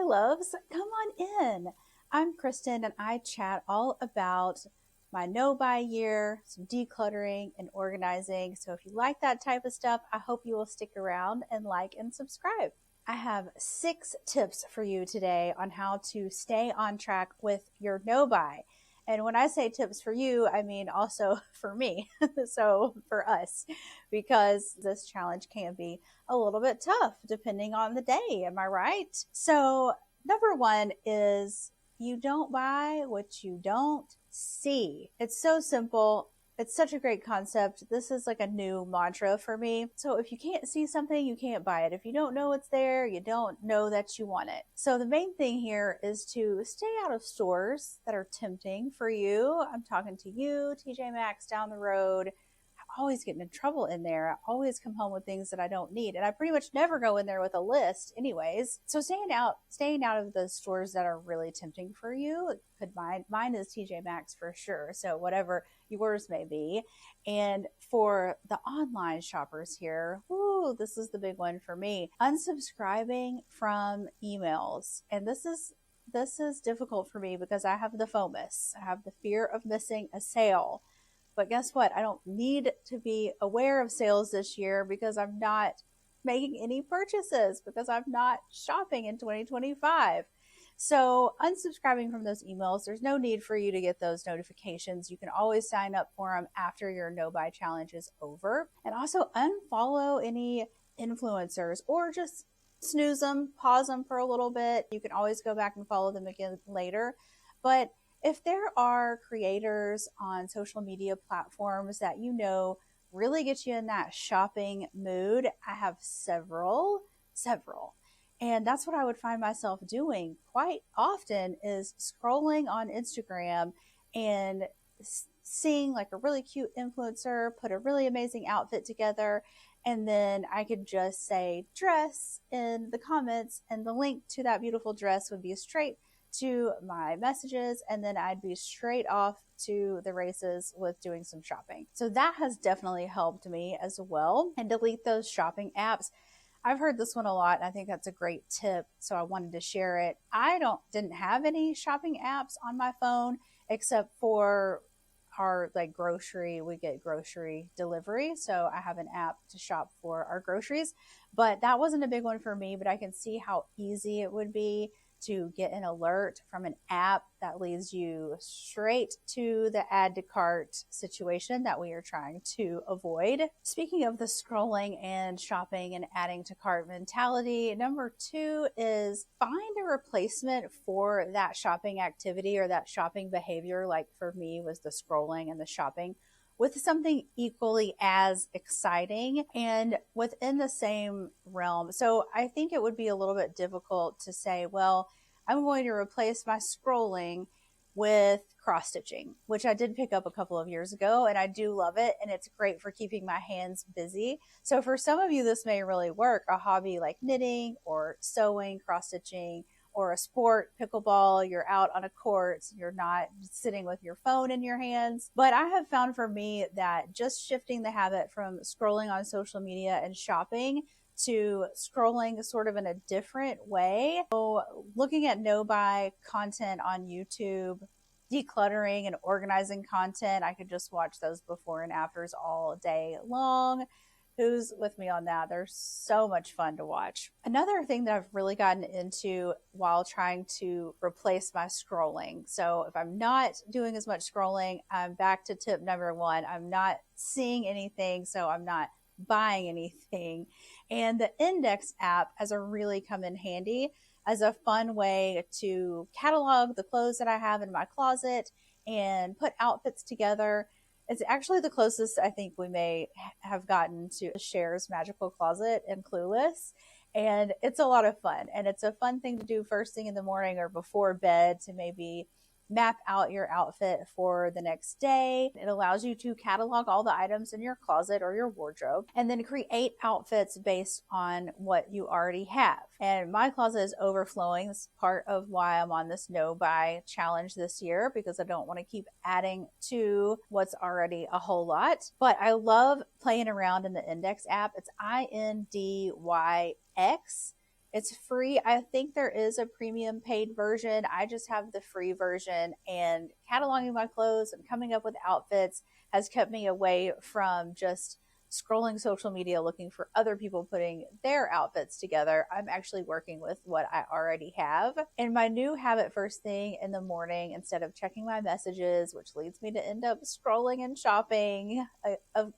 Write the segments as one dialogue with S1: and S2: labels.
S1: loves, come on in. I'm Kristin and I chat all about my no-buy year, some decluttering and organizing. So if you like that type of stuff, I hope you will stick around and like and subscribe. I have 6 tips for you today on how to stay on track with your no-buy. And when I say tips for you, I mean also for me, so for us, because this challenge can be a little bit tough depending on the day. Am I right? So number 1 is you don't buy what you don't see. It's so simple. It's such a great concept. This is like a new mantra for me. So if you can't see something, you can't buy it. If you don't know it's there, you don't know that you want it. So the main thing here is to stay out of stores that are tempting for you. I'm talking to you, TJ Maxx down the road. I always get in trouble in there. I always come home with things that I don't need. And I pretty much never go in there with a list anyways. So staying out of the stores that are really tempting for you. Mine is TJ Maxx for sure. So whatever yours may be. And for the online shoppers here, this is the big one for me. Unsubscribing from emails. And this is difficult for me because I have the FOMOS. I have the fear of missing a sale. But guess what? I don't need to be aware of sales this year because I'm not making any purchases, because I'm not shopping in 2025. So unsubscribing from those emails, there's no need for you to get those notifications. You can always sign up for them after your no-buy challenge is over. And also unfollow any influencers or just snooze them, pause them for a little bit. You can always go back and follow them again later. But if there are creators on social media platforms that you know really get you in that shopping mood, I have several. And that's what I would find myself doing quite often, is scrolling on Instagram and seeing like a really cute influencer put a really amazing outfit together. And then I could just say dress in the comments, and the link to that beautiful dress would be straight to my messages, and then I'd be straight off to the races with doing some shopping. So that has definitely helped me as well. And delete those shopping apps. I've heard this one a lot, and I think that's a great tip, so I wanted to share it. I didn't have any shopping apps on my phone except for our grocery. We get grocery delivery, so I have an app to shop for our groceries, but that wasn't a big one for me. But I can see how easy it would be to get an alert from an app that leads you straight to the add to cart situation that we are trying to avoid. Speaking of the scrolling and shopping and adding to cart mentality, number 2 is find a replacement for that shopping activity or that shopping behavior. Like for me was the scrolling and the shopping, with something equally as exciting and within the same realm. So I think it would be a little bit difficult to say, well, I'm going to replace my scrolling with cross stitching, which I did pick up a couple of years ago, and I do love it. And it's great for keeping my hands busy. So for some of you, this may really work. A hobby like knitting or sewing, cross stitching, or a sport, pickleball, you're out on a court, you're not sitting with your phone in your hands. But I have found for me that just shifting the habit from scrolling on social media and shopping to scrolling sort of in a different way. So looking at no-buy content on YouTube, decluttering and organizing content, I could just watch those before and afters all day long. Who's with me on that? They're so much fun to watch. Another thing that I've really gotten into while trying to replace my scrolling. So if I'm not doing as much scrolling, I'm back to tip number 1. I'm not seeing anything, so I'm not buying anything. And the Indyx app has really come in handy as a fun way to catalog the clothes that I have in my closet and put outfits together. It's actually the closest I think we may have gotten to Cher's magical closet in Clueless. And it's a lot of fun. And it's a fun thing to do first thing in the morning or before bed to maybe map out your outfit for the next day. It allows you to catalog all the items in your closet or your wardrobe and then create outfits based on what you already have. And my closet is overflowing. This is part of why I'm on this no buy challenge this year, because I don't want to keep adding to what's already a whole lot. But I love playing around in the Indyx app. It's INDYX. It's free. I think there is a premium paid version. I just have the free version, and cataloging my clothes and coming up with outfits has kept me away from just scrolling social media looking for other people putting their outfits together. I'm actually working with what I already have. And my new habit first thing in the morning, instead of checking my messages, which leads me to end up scrolling and shopping.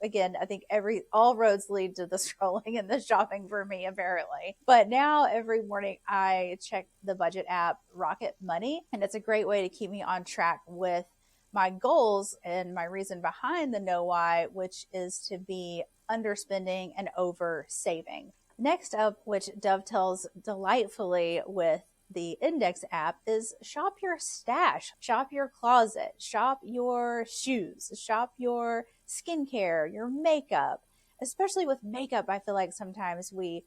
S1: Again, I think all roads lead to the scrolling and the shopping for me, apparently. But now every morning I check the budget app Rocket Money, and it's a great way to keep me on track with my goals and my reason behind the know why, which is to be underspending and over saving. Next up, which dovetails delightfully with the Indyx app, is shop your stash, shop your closet, shop your shoes, shop your skincare, your makeup. Especially with makeup, I feel like sometimes we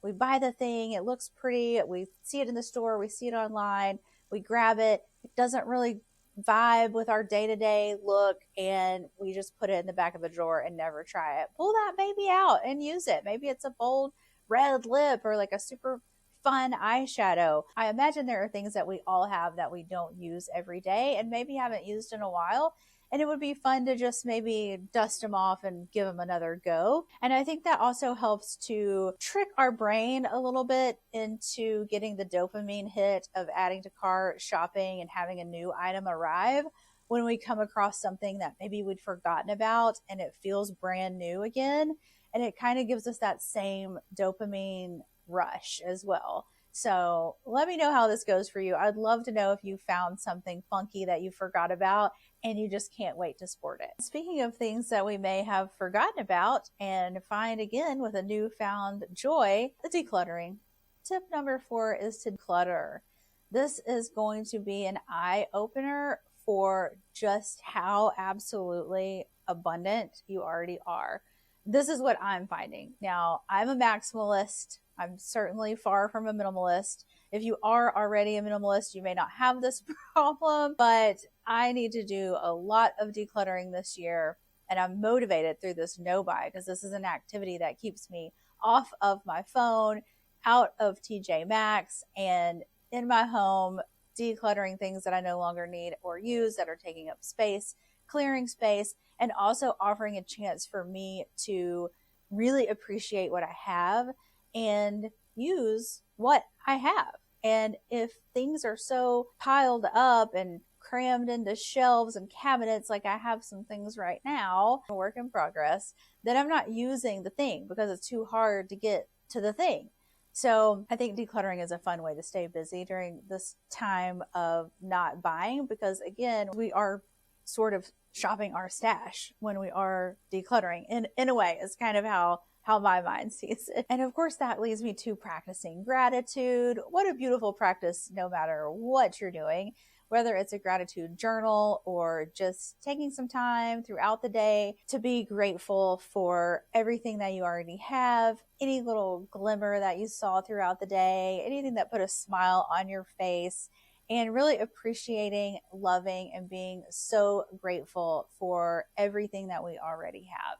S1: buy the thing, it looks pretty, we see it in the store, we see it online, we grab it, it doesn't really vibe with our day-to-day look, and we just put it in the back of the drawer and never try it. Pull that baby out and use it. Maybe it's a bold red lip or like a super fun eyeshadow. I imagine there are things that we all have that we don't use every day and maybe haven't used in a while. And it would be fun to just maybe dust them off and give them another go. And I think that also helps to trick our brain a little bit into getting the dopamine hit of adding to cart, shopping, and having a new item arrive when we come across something that maybe we'd forgotten about and it feels brand new again. And it kind of gives us that same dopamine rush as well. So let me know how this goes for you. I'd love to know if you found something funky that you forgot about and you just can't wait to sport it. Speaking of things that we may have forgotten about and find again with a newfound joy, the decluttering. Tip number 4 is to clutter. This is going to be an eye opener for just how absolutely abundant you already are. This is what I'm finding. Now, I'm a maximalist. I'm certainly far from a minimalist. If you are already a minimalist, you may not have this problem, but I need to do a lot of decluttering this year. And I'm motivated through this no buy because this is an activity that keeps me off of my phone, out of TJ Maxx, and in my home, decluttering things that I no longer need or use that are taking up space, clearing space, and also offering a chance for me to really appreciate what I have and use what I have. And if things are so piled up and crammed into shelves and cabinets, like I have some things right now, a work in progress, then I'm not using the thing because it's too hard to get to the thing. So I think decluttering is a fun way to stay busy during this time of not buying, because again, we are sort of shopping our stash when we are decluttering. In a way, it's kind of how my mind sees it. And of course, that leads me to practicing gratitude. What a beautiful practice, no matter what you're doing, whether it's a gratitude journal or just taking some time throughout the day to be grateful for everything that you already have, any little glimmer that you saw throughout the day, anything that put a smile on your face, and really appreciating, loving, and being so grateful for everything that we already have.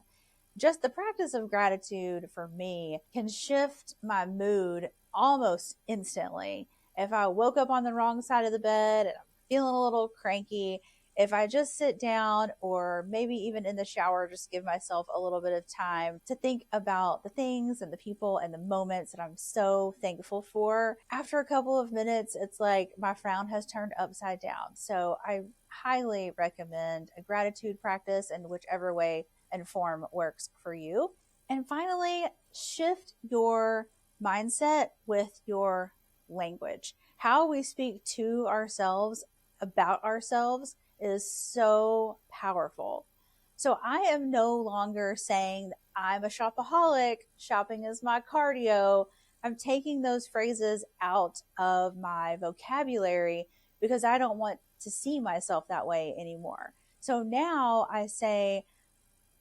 S1: Just the practice of gratitude for me can shift my mood almost instantly. If I woke up on the wrong side of the bed and I'm feeling a little cranky, if I just sit down or maybe even in the shower, just give myself a little bit of time to think about the things and the people and the moments that I'm so thankful for. After a couple of minutes, it's like my frown has turned upside down. So I highly recommend a gratitude practice in whichever way and form works for you. And finally, shift your mindset with your language. How we speak to ourselves about ourselves is so powerful. So I am no longer saying I'm a shopaholic, shopping is my cardio. I'm taking those phrases out of my vocabulary because I don't want to see myself that way anymore. So now I say,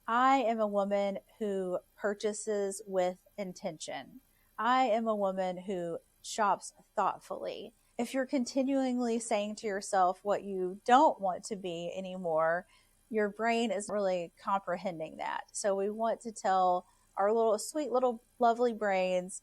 S1: I am a woman who purchases with intention. I am a woman who shops thoughtfully. If you're continually saying to yourself what you don't want to be anymore, your brain is really comprehending that. So we want to tell our little sweet little lovely brains,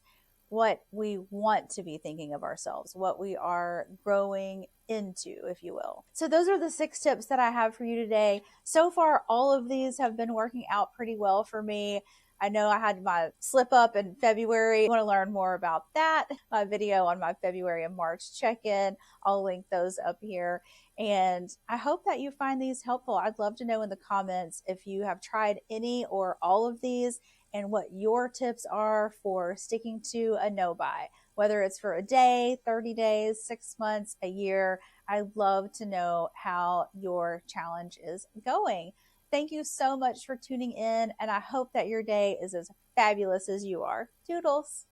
S1: what we want to be thinking of ourselves, what we are growing into, if you will. So those are the 6 tips that I have for you today. So far, all of these have been working out pretty well for me. I know I had my slip up in February. If you want to learn more about that, my video on my February and March check-in, I'll link those up here. And I hope that you find these helpful. I'd love to know in the comments if you have tried any or all of these and what your tips are for sticking to a no-buy, whether it's for a day, 30 days, 6 months, a year. I'd love to know how your challenge is going. Thank you so much for tuning in, and I hope that your day is as fabulous as you are. Doodles!